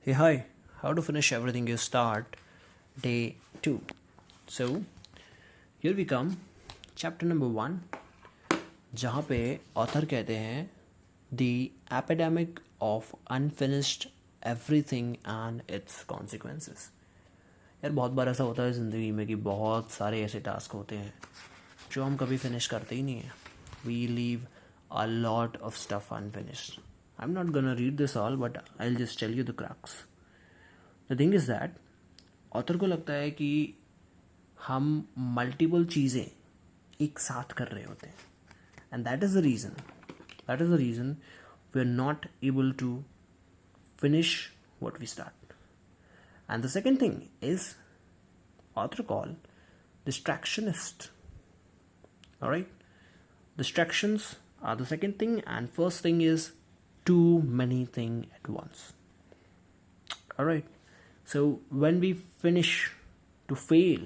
Hey, hi, how to finish everything you start, day 2. So, here we come, chapter number 1, जहाँ पे author कहते हैं The epidemic of unfinished everything and its consequences. यार बहुत बार ऐसा होता है ज़िंदगी में कि बहुत सारे ऐसे टास्क होते हैं जो हम कभी फिनिश करते ही नहीं हैं. We leave a lot of stuff unfinished. I'm not gonna read this all, but I'll just tell you the crux. The thing is that author को लगता है कि हम मल्टीपल चीज़ें एक साथ कर रहे होते हैं and that is the reason we are not able to finish what we start. And the second thing is author call distractionist. Alright, distractions are the second thing, and first thing is too many things at once. Alright, so when we finish to fail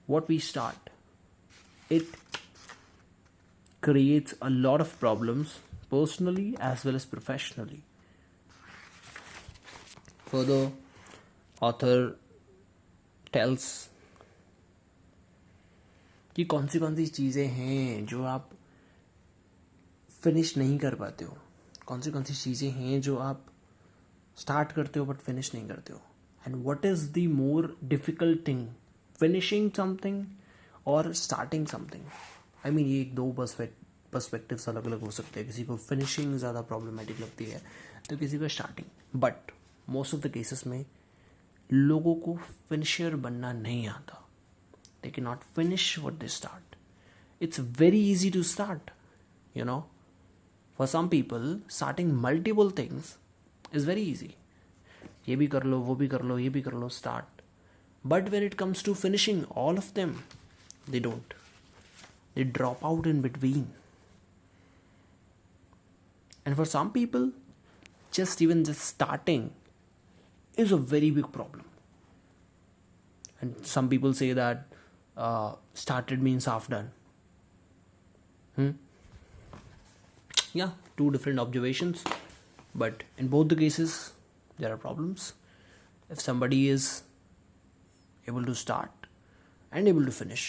what we start, it creates a lot of problems personally as well as professionally. Further, author tells कि कौन सी चीज़ें हैं जो आप finish नहीं कर पाते हो, कौन सी चीज़ें हैं जो आप स्टार्ट करते हो बट फिनिश नहीं करते हो, and what is the more difficult thing, finishing something और स्टार्टिंग समथिंग. आई मीन ये एक दो पर्सपेक्टिव्स अलग अलग हो सकते हैं. किसी को फिनिशिंग ज़्यादा प्रॉब्लमेटिक लगती है तो किसी को starting. But most of the cases में लोगों को फिनिशर बनना नहीं आता. They cannot finish what they start. It's very easy to start, you know. For some people, starting multiple things is very easy. ये भी कर लो, वो भी कर लो, ये भी कर लो, start. But when it comes to finishing all of them, they don't. They drop out in between. And for some people, just starting is a very big problem. And some people say that started means half done. Yeah, two different observations, but in both the cases there are problems. If somebody is able to start and able to finish,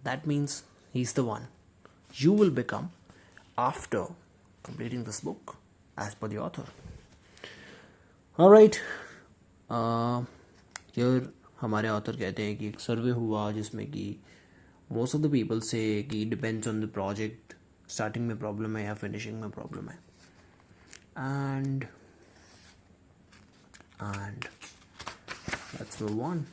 that means he's the one you will become after completing this book as per the author. Alright, here हमारे author कहते हैं कि एक सर्वे हुआ जिसमें कि most of the people से कि depends on the project, starting में प्रॉब्लम है या फिनिशिंग में प्रॉब्लम है. And let's move on.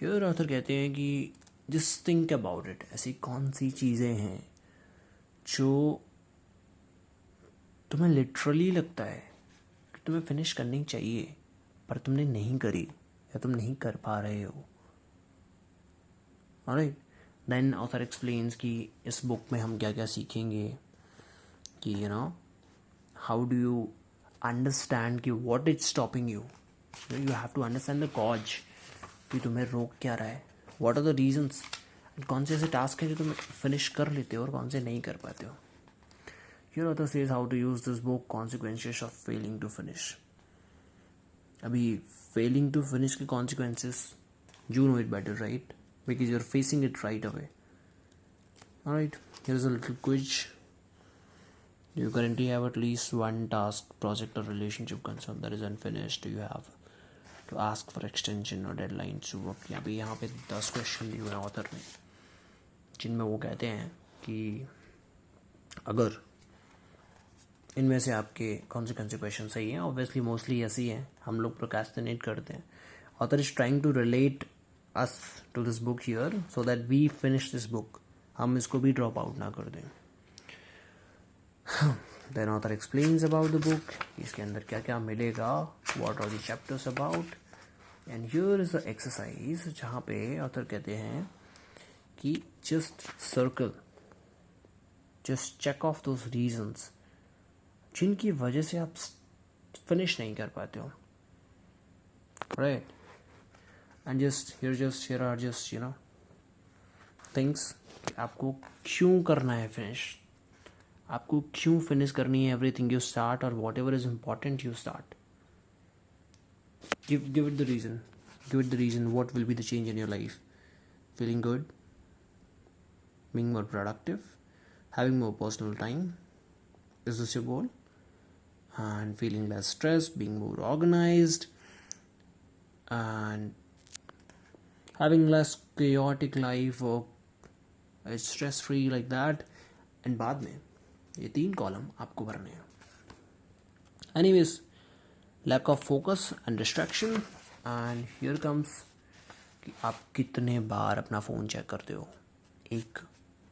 Here author कहते हैं कि जस्ट थिंक अबाउट इट. ऐसी कौन सी चीज़ें हैं जो तुम्हें लिटरली लगता है कि तुम्हें फिनिश करनी चाहिए पर तुमने नहीं करी या तुम नहीं कर पा रहे हो. ऑलराइट, देन ऑथर एक्सप्लेन्स कि इस बुक में हम क्या क्या सीखेंगे, कि you know how do you understand कि what is stopping you. You have to understand the cause कि तुम्हें रोक क्या रहा है, व्हाट आर द रीजंस, कौन से ऐसे टास्क हैं जो तुम फिनिश कर लेते हो और कौन से नहीं कर पाते हो. Here author says how to use this book, consequences of failing to finish. अभी फेलिंग टू फिनिश के consequences you know it better, right? Because you're facing it right away. Alright, here's a little quiz. Do you currently have at least one task, project or relationship concern that is unfinished? Do you have to ask for extension or deadlines to work? अभी यहाँ पे 10 question दिए हुए हैं author ने, जिनमें वो कहते हैं कि अगर इनमें से आपके कौन से क्वेश्चन सही हैं. ऑब्वियसली मोस्टली ऐसे ही हैं, हम लोग प्रोक्रेस्टिनेट करते हैं. Author is trying to relate us to this book here so that we finish this book, हम इसको भी ड्रॉप आउट ना कर दें. Then author explains about the book, इसके अंदर क्या क्या मिलेगा, what are the chapters about. And here is the exercise जहाँ पे ऑथर कहते हैं कि just circle, just check off those reasons जिनकी वजह से आप फिनिश नहीं कर पाते हो. Right, and here are just things आपको क्यों करना है फिनिश. आपको क्यों फिनिश करनी है एवरीथिंग यू स्टार्ट, और what ever is important you start. Give it the reason. Give it the reason. What will be the change in your life? Feeling good, being more productive, having more personal time. Is this your goal? And feeling less stressed, being more organized, and having less chaotic life or stress free like that. And बाद में ये 3 column आपको भरने हैं. Anyways, lack of focus and distraction. And here comes कि आप कितने बार अपना फ़ोन चेक करते हो 1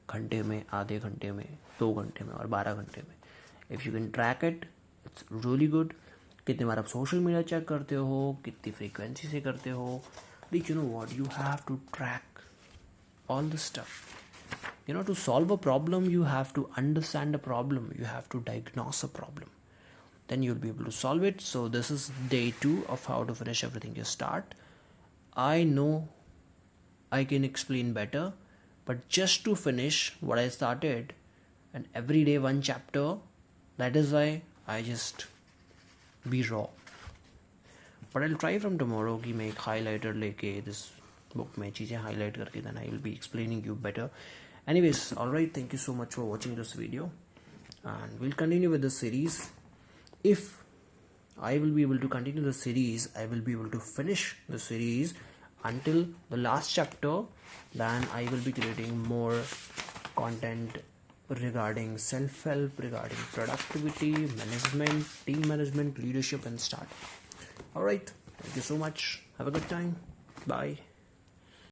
घंटे में, आधे घंटे में, 2 घंटे में और 12 घंटे में. If you can track it, it's really good. कितने बार आप सोशल मीडिया चेक करते हो, कितनी फ्रीक्वेंसी से करते हो. Like you know what, you have to track all the stuff. To solve a problem, you have to understand a problem. You have to diagnose a problem. Then you'll be able to solve it. So this is day 2 of how to finish everything you start. I know I can explain better, but just to finish what I started, and every day 1 chapter, that is why I just be raw. But I'll try from tomorrow कि मैं एक highlighter लेके this book में चीज़ें highlight करके then I will be explaining you better. Anyways, alright, thank you so much for watching this video, and we'll continue with the series. If I will be able to continue the series, I will be able to finish the series until the last chapter. Then I will be creating more content regarding self-help, regarding productivity, management, team management, leadership, and start. Alright, thank you so much. Have a good time. Bye.